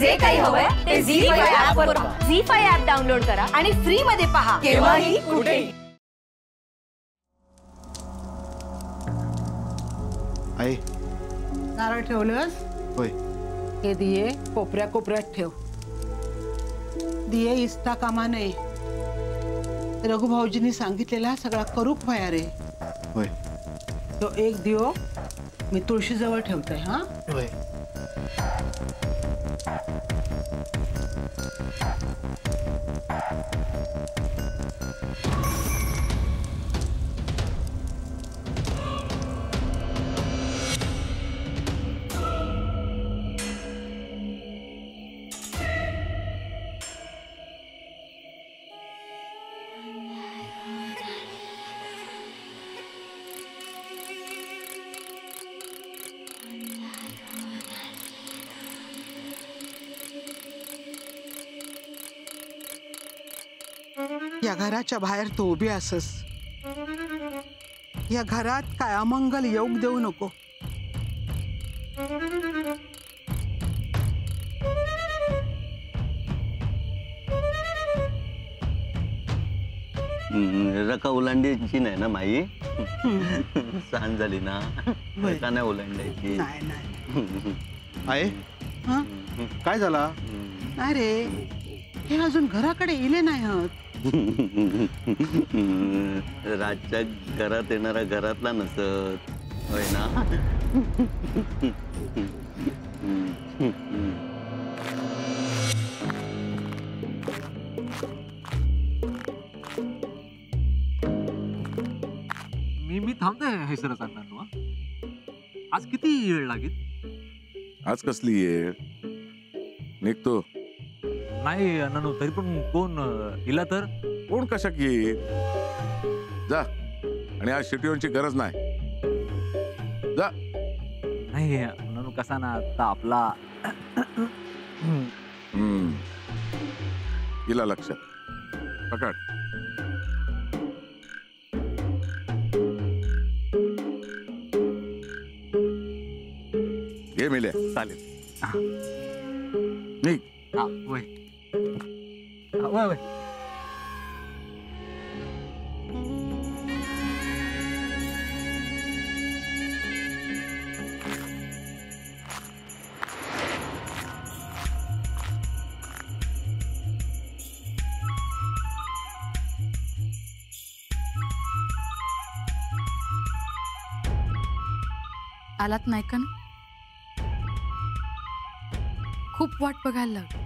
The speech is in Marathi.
जे काही हवंय ते झी5 ऍप वर पहा. झी5 ऍप डाउनलोड करा आणि फ्री मध्ये पहा केव्हाही कुठेही. आई नारळ ठेवलंस? होय. हे दिये कोपऱ्या कोपऱ्यात ठेव. दिये इस्ता कामा नये. रघु भाऊजींनी सांगितलेला सगळा करूक व्हाया रे. होय. तो एक दियो मी तुळशीजवळ ठेवते. हा होय. या घराच्या बाहेर तू उभी असस. या घरात काय अमंगल योग देऊ नको. रका ओलांडायची नाही ना माई. सहन झाली ना. रका नाही ओलांडायची. नाही नाही. आई हा काय झाला? नाही रे, हे अजून घराकडे इले नाही आहोत. रातच्या घरात येणारा घरातला नसत होय ना. मी थांबतोय हे सरच अण्णांनो. आज किती वेळ लागेल? आज कसली येळ? निघतो. नाही अण्णांनो, तरी पण कोण इला तर कोण कशाक येईल? जा. आणि आज शिटीओनची गरज नाही. जा. नाही अण्णांनो, कसा ना आता आपला इला लक्षात पकड. घे मिल्या. चालेल. निघ. हा वय वय वय. आलात नाही का? खूप वाट बघायला लागली.